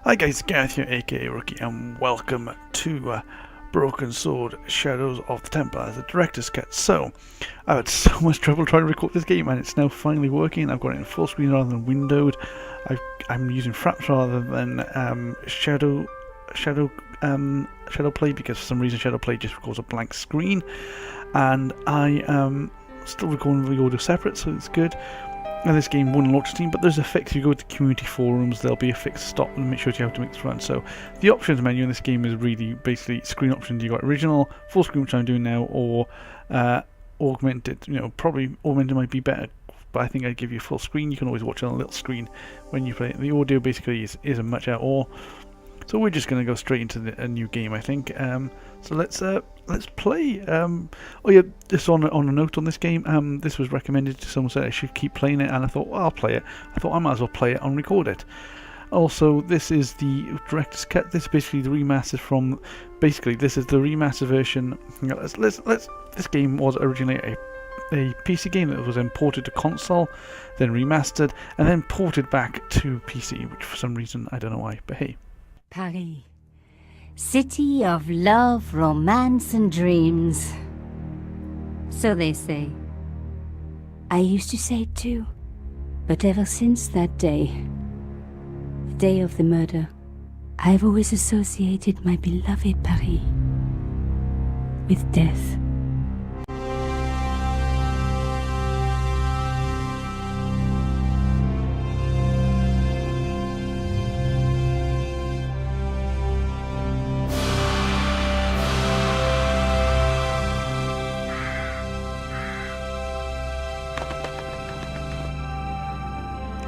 Hi guys, Gareth here, aka Rookie, and welcome to Broken Sword Shadows of the Templar, the director's cut. So, I've had so much trouble trying to record this game and it's now finally working. I've got it in full screen rather than windowed. I'm using fraps rather than shadow play, because for some reason shadow play just records a blank screen, and I am still recording the audio separate, so it's good. Now this game won't launch Steam, but there's a fix. If you go to the community forums, there'll be a fix to stop and make sure you have to make this run. So the options menu in this game is really basically screen options. You got original, full screen, which I'm doing now, or augmented. You know, probably augmented might be better, but I think I'd give you full screen. You can always watch on a little screen when you play it. The audio basically isn't much at all. So we're just going to go straight into a new game, I think. So let's play. Oh yeah, just on a note on this game. This was recommended to someone, said I should keep playing it, and I thought, well, I'll play it. I thought I might as well play it and record it. Also, this is the director's cut. This is basically the remaster from. Basically, this is the remaster version. This game was originally a PC game that was imported to console, then remastered, and then ported back to PC, which for some reason I don't know why. But hey. Paris, city of love, romance and dreams. So they say. I used to say it too, but ever since that day, the day of the murder, I've always associated my beloved Paris with death.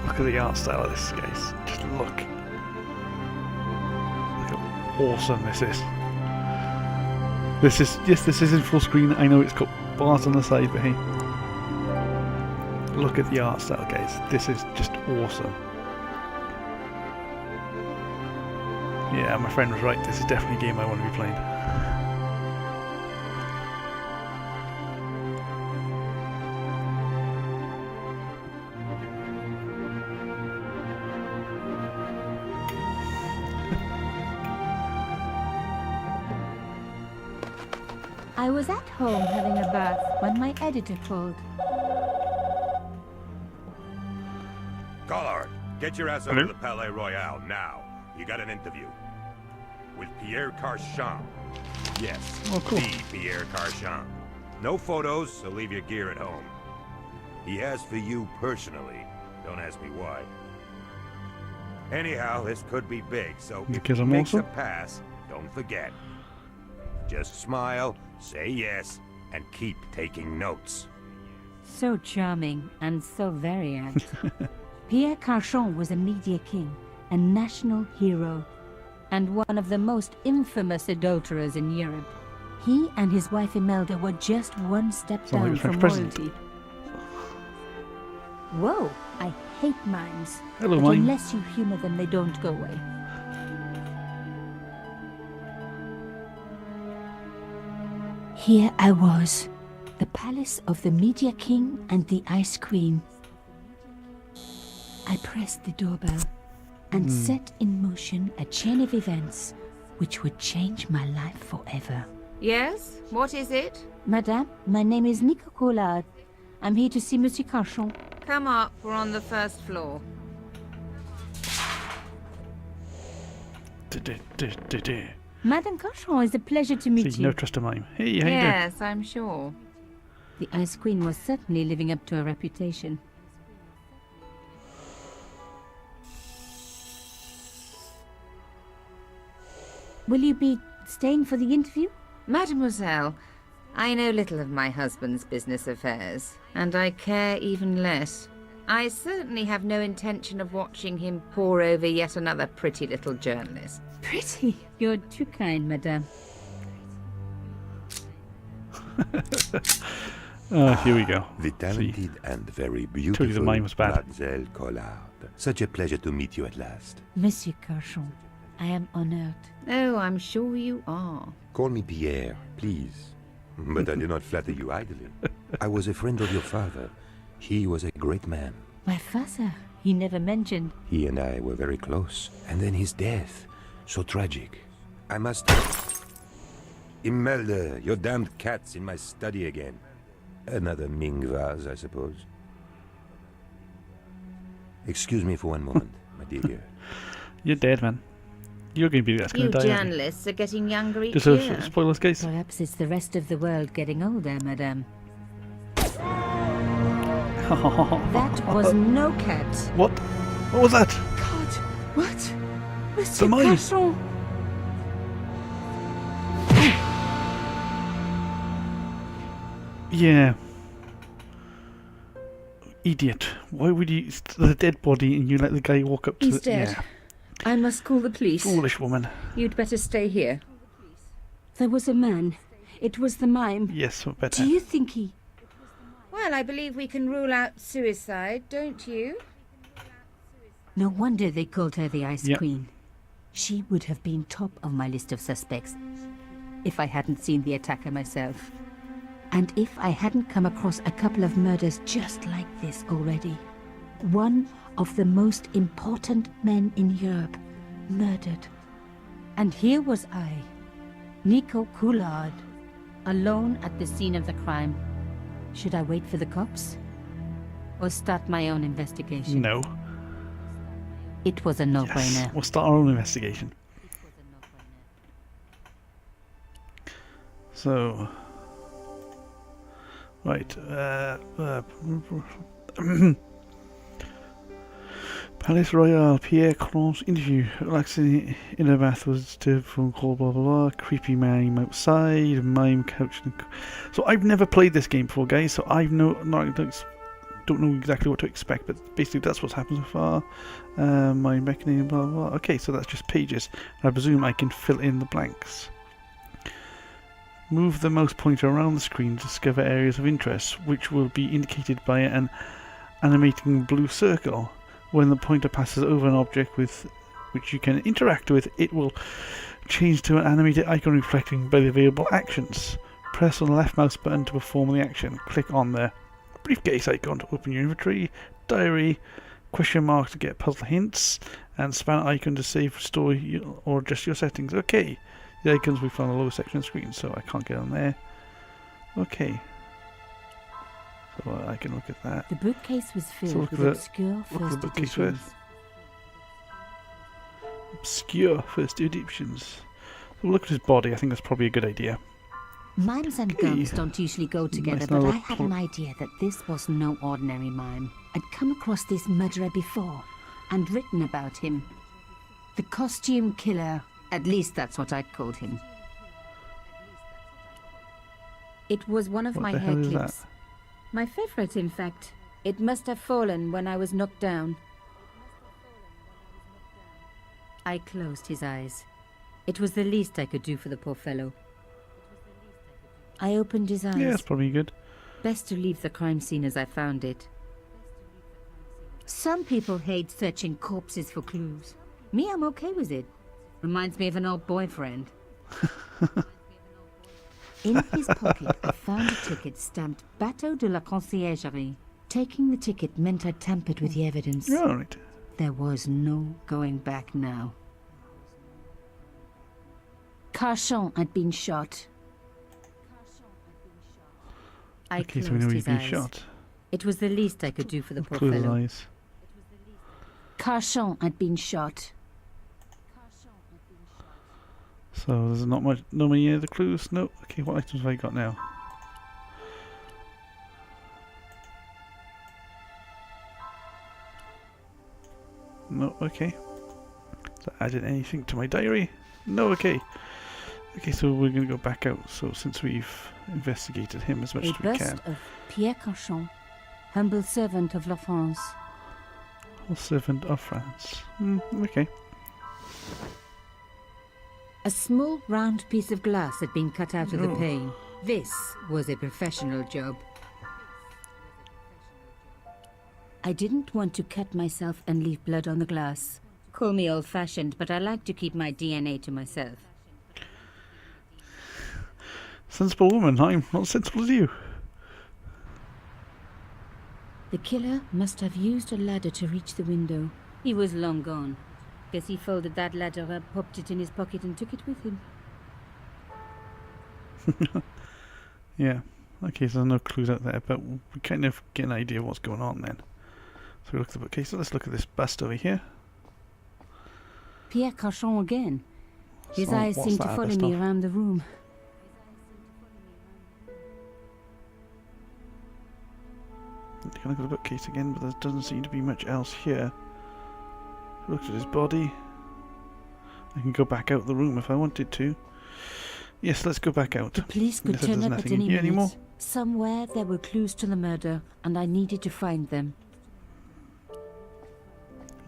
Look at the art style of this, guys. Just look how awesome this is. This is in full screen. I know it's got bars on the side, but hey, look at the art style, guys. This is just awesome. Yeah, my friend was right. This is definitely a game I want to be playing. I was at home having a bath when my editor called. Collard, get your ass up to the Palais Royal now. You got an interview. With Pierre Carchon. Yes, cool. The Pierre Carchon. No photos, so leave your gear at home. He asked for you personally. Don't ask me why. Anyhow, this could be big, so if because he I'm makes awesome? a pass, don't forget. Just smile, say yes, and keep taking notes. So charming and so very apt. Pierre Carchon was a media king, a national hero, and one of the most infamous adulterers in Europe. He and his wife Imelda were just one step down from royalty. Whoa, I hate mimes. Hello, but Mime. unless you humor them, they don't go away. Here I was, the palace of the Media King and the Ice Queen. I pressed the doorbell and set in motion a chain of events which would change my life forever. Yes? What is it? Madame, my name is Nico Collard. I'm here to see Monsieur Carchon. Come up, we're on the first floor. Madame Carchon, it's a pleasure to meet See, you. no trust of mine. Hey, how you doing? Yes, I'm sure. The Ice Queen was certainly living up to her reputation. Will you be staying for the interview? Mademoiselle, I know little of my husband's business affairs, and I care even less. I certainly have no intention of watching him pore over yet another pretty little journalist. Pretty. You're too kind, madame. Here we go. The talented and very beautiful Told you the mime was bad. Mademoiselle Collard. Such a pleasure to meet you at last. Monsieur Carchon, I am honored. Oh, I'm sure you are. Call me Pierre, please. But I do not flatter you idly. I was a friend of your father. He was a great man. My father, He never mentioned. He and I were very close. And then his death. So tragic. I must... Imelda, your damned cat's in my study again. Another Ming vase, I suppose. Excuse me for one moment, my dear. You're dead, man. You're going to be that's going You to die. journalists are getting younger each Just year. spoilers, guys. Perhaps it's the rest of the world getting older, madame. That was no cat. What? What was that? God, what? Monsieur Mime. Cachon. Yeah. Idiot. Why would you... The dead body and you let the guy walk up to He's the... dead. Yeah. I must call the police. Foolish woman. You'd better stay here. There was a man. It was the mime. Yes, better. Do you think he... Well, I believe we can rule out suicide, don't you? No wonder they called her the Ice Yeah. Queen. She would have been top of my list of suspects if I hadn't seen the attacker myself. And if I hadn't come across a couple of murders just like this already. One of the most important men in Europe murdered. And here was I, Nico Coulard, alone at the scene of the crime. Should I wait for the cops? Or start my own investigation? No. It was a Yes. no-brainer. We'll start our own investigation. So... Right. Palace Royal, Pierre Cron's interview. Relaxing in a bath was to phone call, blah blah blah. Creepy mime outside, mime couch. So I've never played this game before, guys. So I've don't know exactly what to expect, but basically that's what's happened so far. Mime beckoning, blah blah blah. Okay, so that's just pages. I presume I can fill in the blanks. Move the mouse pointer around the screen to discover areas of interest, which will be indicated by an animating blue circle. When the pointer passes over an object with which you can interact with, it will change to an animated icon reflecting by the available actions. Press on the left mouse button to perform the action. Click on the briefcase icon to open your inventory, diary, question mark to get puzzle hints, and span icon to save, restore, or adjust your settings. Okay. The icons we found on the lower section of the screen, so I can't get on there. Okay. So I can look at that. The bookcase was filled look with at the- obscure look at the first bookcase editions. first. Obscure first editions. So we'll look at his body. I think that's probably a good idea. Mimes and Okay. guns don't usually go together, Nice but now I had an idea that this was no ordinary mime. I'd come across this murderer before and written about him. The costume killer. At least that's what I called him. It was one of What my the hair hell is clips. that? My favorite, in fact. It must have fallen when I was knocked down. I closed his eyes. It was the least I could do for the poor fellow. I opened his eyes. Yeah, that's probably good. Best to leave the crime scene as I found it. Some people hate searching corpses for clues. Me, I'm okay with it. Reminds me of an old boyfriend. In his pocket, I found a ticket stamped Bateau de la Conciergerie. Taking the ticket meant I tampered with the evidence. Alright. There was no going back now. Carchon had been shot. I Okay, so closed we know his he's been eyes. shot. It was the least I could do for the poor Close his fellow. eyes. Carchon had been shot. So there's not much, no many other clues. No. Okay, what items have I got now? No. Okay. So added anything to my diary? No. Okay. Okay, so we're gonna go back out. So since we've investigated him as much A as we bust can, of Pierre Carchon, humble servant of La France. or servant of France. Okay. A small round piece of glass had been cut out of the Oh. pane. This was a professional job. I didn't want to cut myself and leave blood on the glass. Call me old-fashioned, but I like to keep my DNA to myself. Sensible woman. I'm not sensible as you. The killer must have used a ladder to reach the window. He was long gone. Guess he folded that ladder up, popped it in his pocket and took it with him. Yeah. Okay, so there's no clues out there, but we kind of get an idea of what's going on then. So we look at the bookcase. So let's look at this bust over here. Pierre Cauchon again. His So eyes what's seem to that follow other me stuff? around the room. You can look at the bookcase again, but there doesn't seem to be much else here. Look at his body. I can go back out the room if I wanted to. Yes, let's go back out. The police could Unless there's turn up at nothing in any here minute. anymore. Somewhere there were clues to the murder, and I needed to find them.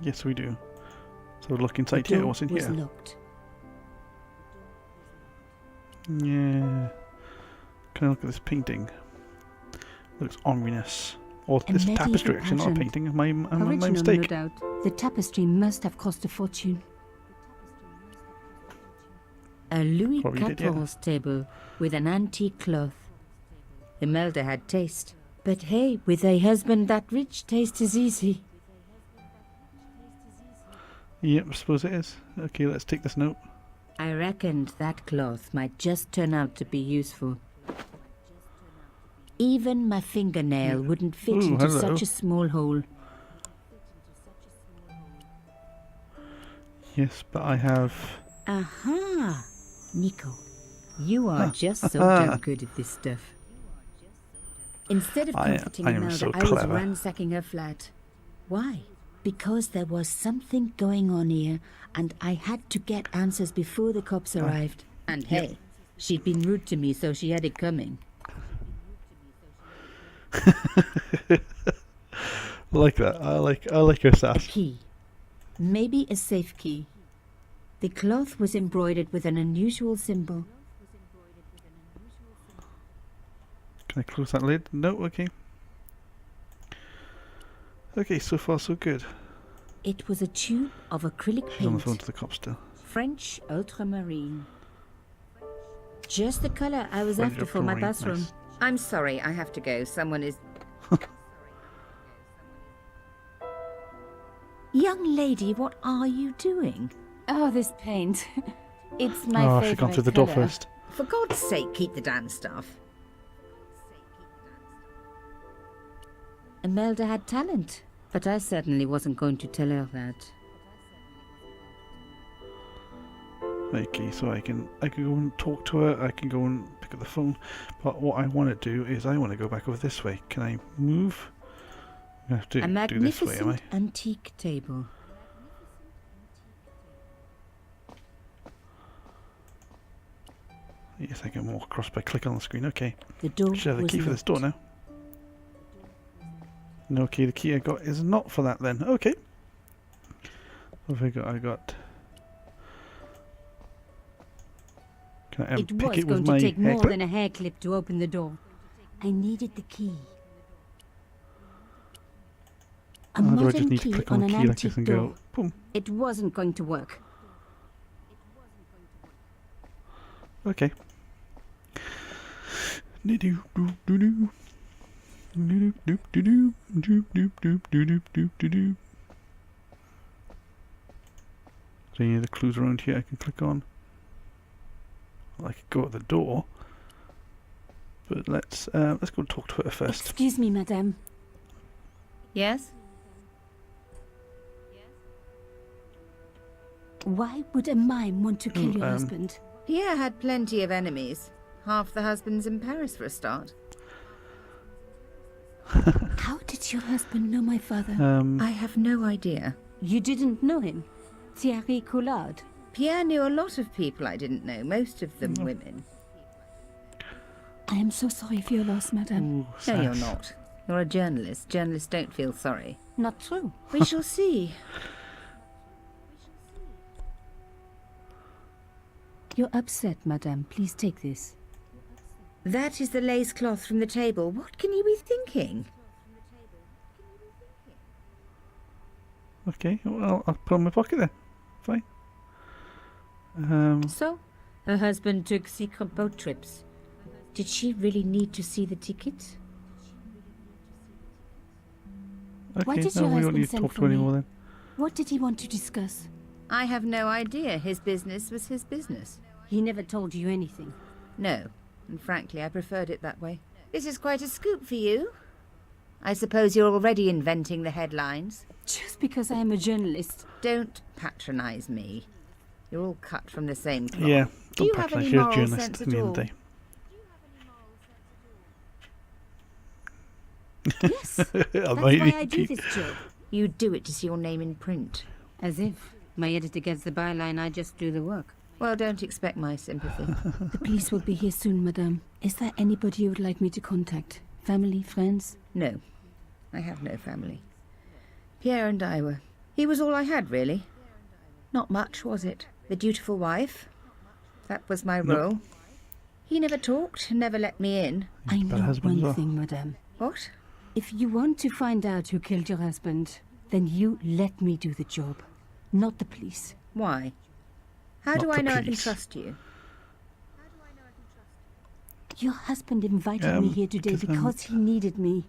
Yes, we do. So we'll look inside The here. door What's in was here? locked. Yeah. Can I look at this painting? Looks ominous. Or A this medieval tapestry, actually, not a pattern. painting. My Original, mistake. no doubt. The tapestry must have cost a fortune. A Louis Probably did, yeah. XIV table with an antique cloth. Imelda had taste. But hey, with a husband that rich, taste is easy. Yep, I suppose it is. Okay, let's take this note. I reckoned that cloth might just turn out to be useful. Even my fingernail wouldn't fit Ooh, into hello. such a small hole. Yes, but I have... Aha! Nico, you are just so damn good at this stuff. Instead of I comforting am Imelda, so I was clever. ransacking her flat. Why? Because there was something going on here, and I had to get answers before the cops arrived. And hey, she'd been rude to me, so she had it coming. like that. I like her A sass. key. Maybe a safe key. The cloth was embroidered with an unusual symbol. Can I close that lid? No, okay. Okay, so far so good. It was a tube of acrylic She's on the phone paint. to the cops still. French ultramarine. Just the color I was French after for my ultramarine, bathroom. nice. I'm sorry, I have to go. Someone is... Young lady, what are you doing? Oh, this paint. It's my Oh, favorite she gone through the door color. first. For God's sake, keep the damn stuff. Imelda had talent, but I certainly wasn't going to tell her that. Okay, so I can go and talk to her. I can go and pick up the phone. But what I want to do is I want to go back over this way. Can I move? I have to A do this way, am I? magnificent antique table. Yes, I can walk across by clicking on the screen. Okay. The door Should have the was key for this door locked. now. No, okay, the key I got is not for that then. Okay. What have I got? I got... Can I It pick was it with going to my take hair more clip? than a hair clip to open the door. I needed the key. A Or do I just modern need to key click on on the an key like this antique and door. go, boom. It wasn't going to work. Okay. Do-do-do-do-do. Do-do-do-do-do. Do-do-do-do-do-do-do-do. Is there any other clues around here I can click on? Well, I could go at the door, but let's go talk to her first. Excuse me, madame. Yes? Why would a mime want to kill Oh, your husband? Pierre had plenty of enemies. Half the husbands in Paris for a start. How did your husband know my father? I have no idea. You didn't know him? Thierry Collard? Pierre knew a lot of people I didn't know, most of them women. I am so sorry for your loss, madame. Ooh, No, you're sass. not. You're a journalist. Journalists don't feel sorry. Not true. We shall see. You're upset, madame. Please take this. That is the lace cloth from the table. What can you be thinking? Okay, well, I'll put it in my pocket then. Fine. So, her husband took secret boat trips. Did she really need to see the ticket? Why Okay, did no, your we don't husband need to send talk for to me? anymore then. What did he want to discuss? I have no idea. His business was his business. He never told you anything. No, and frankly, I preferred it that way. This is quite a scoop for you. I suppose you're already inventing the headlines. Just because I am a journalist. Don't patronize me. You're all cut from the same cloth. Yeah, Do don't you have patronise. any You're a moral journalist sense at at the end all? of the day. Yes, that's Am why I do indeed? this job. You do it to see your name in print. As if. My editor gets the byline, I just do the work. Well, don't expect my sympathy. The police will be here soon, madame. Is there anybody you would like me to contact? Family, friends? No, I have no family. Pierre and I were... He was all I had, really. Not much, was it? The dutiful wife. That was my Nope. role. He never talked, never let me in. I Bad know husband as one well. thing, madame. What? If you want to find out who killed your husband, then you let me do the job, not the police. Why? How Not do I the know I can police. trust you? Your husband invited me here today because, because he needed me.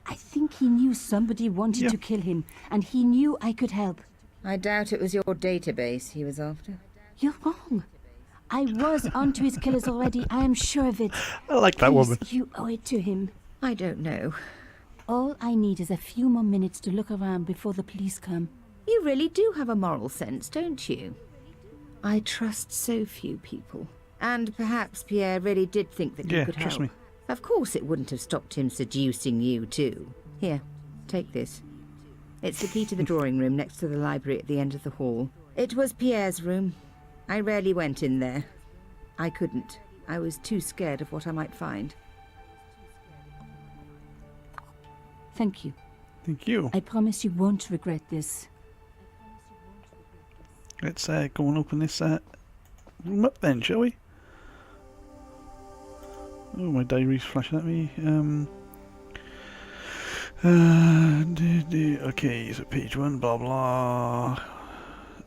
I think he knew somebody wanted Yeah. to kill him, and he knew I could help. I doubt it was your database he was after. You're wrong. I was onto his killers already, I am sure of it. I like that Please, woman. you owe it to him. I don't know. All I need is a few more minutes to look around before the police come. You really do have a moral sense, don't you? I trust so few people. And perhaps Pierre really did think that you Yeah, could trust help. me. Of course it wouldn't have stopped him seducing you too. Here, take this. It's the key to the drawing room next to the library at the end of the hall. It was Pierre's room. I rarely went in there. I couldn't. I was too scared of what I might find. Thank you. Thank you. I promise you won't regret this. Let's go and open this room up then, shall we? Oh, my diary's flashing at me. Okay, so page 1, blah blah.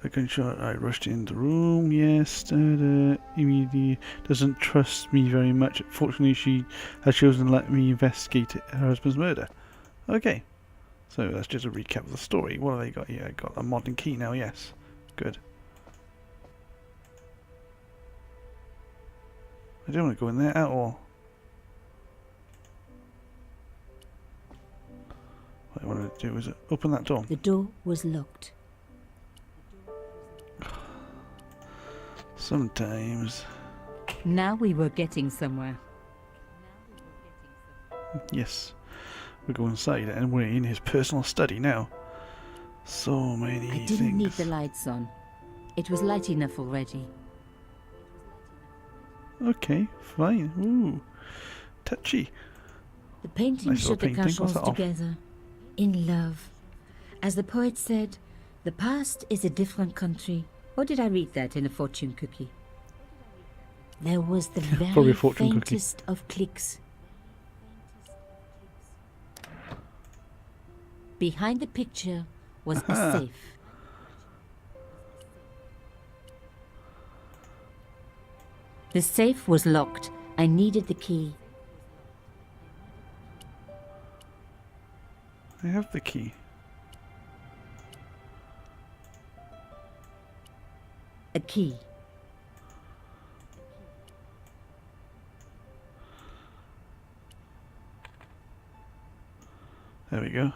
A gunshot, I rushed into the room, yes. Immediately doesn't trust me very much. Fortunately, she has chosen to let me investigate her husband's murder. Okay, so that's just a recap of the story. What have they got here? I got a modern key now, yes. Good. I don't want to go in there at all. What I want to do is open that door. The door was locked. Sometimes. Now we were getting somewhere. Yes. We go inside and we're in his personal study now. So many I things. didn't need the lights on. It was light enough already. Okay, fine. Ooh. Touchy. The painting Nice little showed the painting. What's Cachons that of? together, in love. As the poet said, the past is a different country. Or did I read that in a fortune cookie? There was the Probably very a fortune cookie. faintest of clicks. Behind the picture was Aha. a safe. The safe was locked. I needed the key. I have the key. A key. There we go.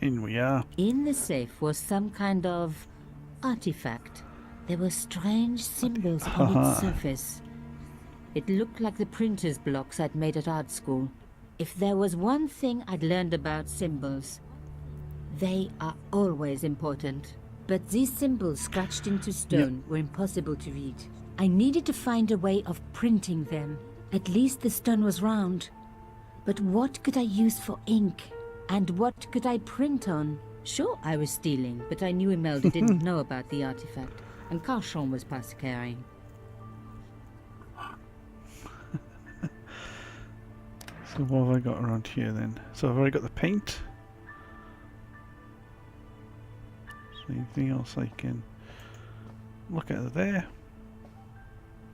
In we are. In the safe was some kind of artifact. There were strange symbols on its surface. It looked like the printer's blocks I'd made at art school. If there was one thing I'd learned about symbols, they are always important. But these symbols scratched into stone were impossible to read. I needed to find a way of printing them. At least the stone was round. But what could I use for ink? And what could I print on? Sure, I was stealing, but I knew Imelda didn't know about the artifact, and Carchon was past caring. So what have I got around here then? So I've already got the paint. Is there anything else I can look at there?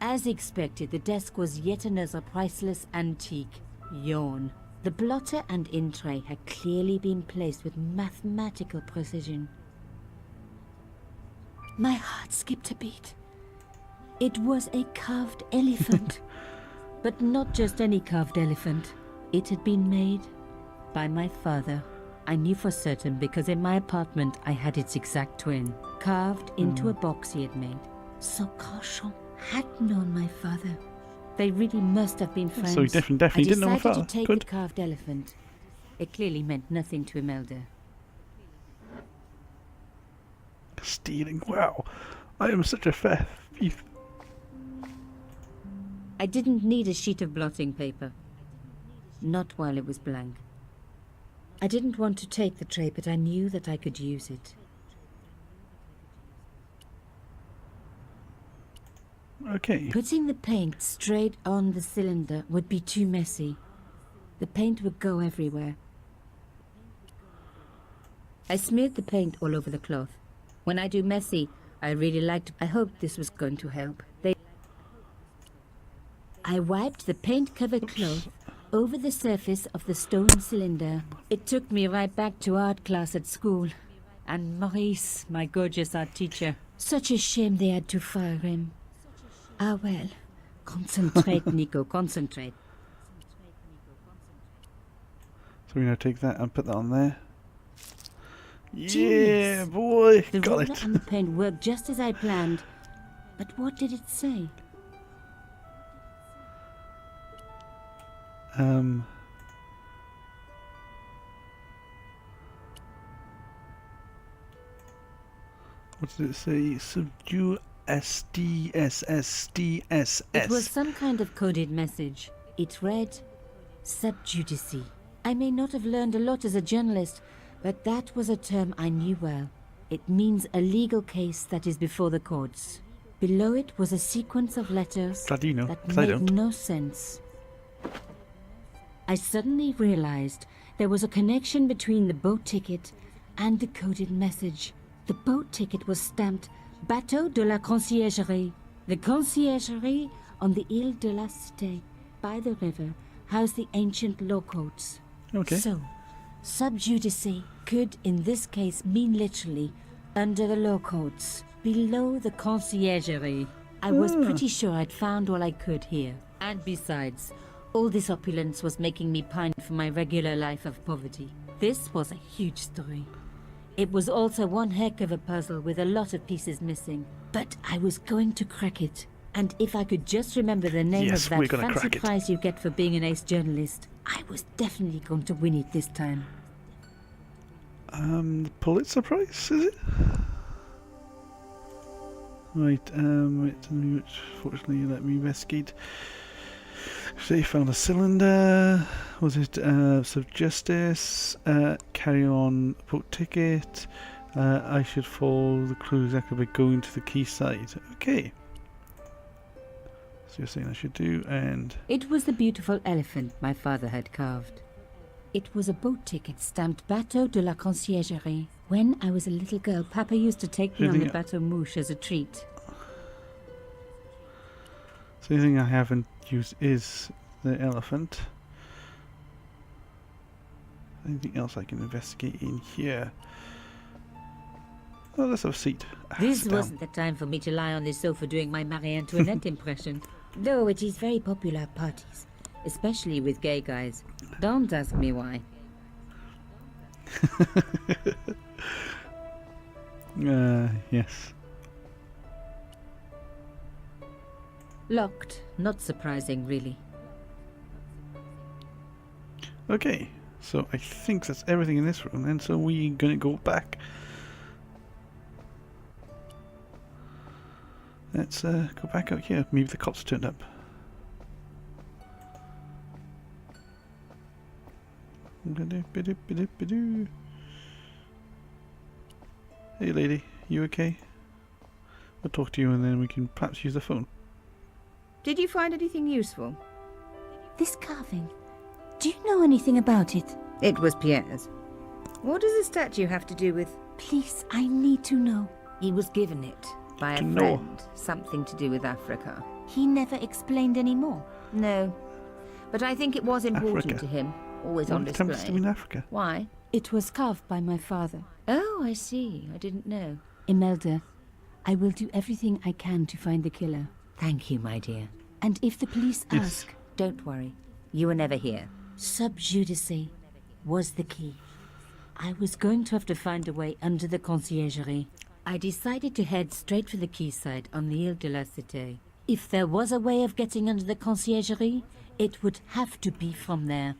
As expected, the desk was yet another priceless antique. Yawn. The blotter and in tray had clearly been placed with mathematical precision. My heart skipped a beat. It was a carved elephant. But not just any carved elephant. It had been made by my father. I knew for certain because in my apartment I had its exact twin, carved into a box he had made. So Grandchamp had known my father. They really must have been friends. So he definitely didn't know my I father. decided to take Good. the carved elephant. It clearly meant nothing to Imelda. Stealing. Wow. I am such a thief. I didn't need a sheet of blotting paper. Not while it was blank. I didn't want to take the tray, but I knew that I could use it. Okay. Putting the paint straight on the cylinder would be too messy. The paint would go everywhere. I smeared the paint all over the cloth. When I do messy, I really liked. I hoped this was going to help. I wiped the paint-covered cloth over the surface of the stone cylinder. It took me right back to art class at school. And Maurice, my gorgeous art teacher. Such a shame they had to fire him. Ah well, concentrate, Nico, concentrate. So we're going to take that and put that on there. Yeah, Genius. boy. The Got roller it. and the paint worked just as I planned. But what did it say? What did it say? Subdue SDSSDSS. It was some kind of coded message. It read, subjudice. I may not have learned a lot as a journalist, but that was a term I knew well. It means a legal case that is before the courts. Below it was a sequence of letters Glad you know, that 'cause I made don't. no sense. I suddenly realized there was a connection between the boat ticket and the coded message. The boat ticket was stamped Bateau de la Conciergerie. The conciergerie on the Ile de la Cité, by the river, housed the ancient law courts. Okay. So, subjudice could in this case mean literally under the law courts, below the conciergerie. I was pretty sure I'd found all I could here. And besides, all this opulence was making me pine for my regular life of poverty. This was a huge story. It was also one heck of a puzzle with a lot of pieces missing. But I was going to crack it. And if I could just remember the name Yes, of we're that gonna fancy crack it. prize you get for being an ace journalist, I was definitely going to win it this time. The Pulitzer Prize, is it? Right, fortunately let me investigate. So you found a cylinder. Was it Subjustice? Carry on boat ticket. I should follow the clue exactly by going to the quayside. Okay. So you're saying I should do, and It was the beautiful elephant my father had carved. It was a boat ticket stamped Bateau de la Conciergerie. When I was a little girl, Papa used to take me on the Anything- Bateau Mouche as a treat. so the only thing I haven't used is the elephant. Anything else I can investigate in here? Oh, let's have a seat. This Sit down. wasn't the time for me to lie on this sofa doing my Marie Antoinette impression. Though it is very popular at parties, especially with gay guys. Don't ask me why. Yes. Locked. Not surprising, really. Okay, so I think that's everything in this room then, so we're gonna go back. Let's go back out here. Maybe the cops turned up. Hey lady, you okay? We'll talk to you and then we can perhaps use the phone. Did you find anything useful? This carving. Do you know anything about it? It was Pierre's. What does the statue have to do with... Please, I need to know. He was given it by a To know. friend. Something to do with Africa. He never explained any more. No. But I think it was important Africa. to him. always What on attempts to display. be in Africa? Why? It was carved by my father. Oh, I see. I didn't know. Imelda, I will do everything I can to find the killer. Thank you, my dear. And if the police Yes. ask, Don't worry. You were never here. sub judice was the key. I was going to have to find a way under the conciergerie. I decided to head straight for the quayside on the Ile de la Cité. If there was a way of getting under the conciergerie, it would have to be from there.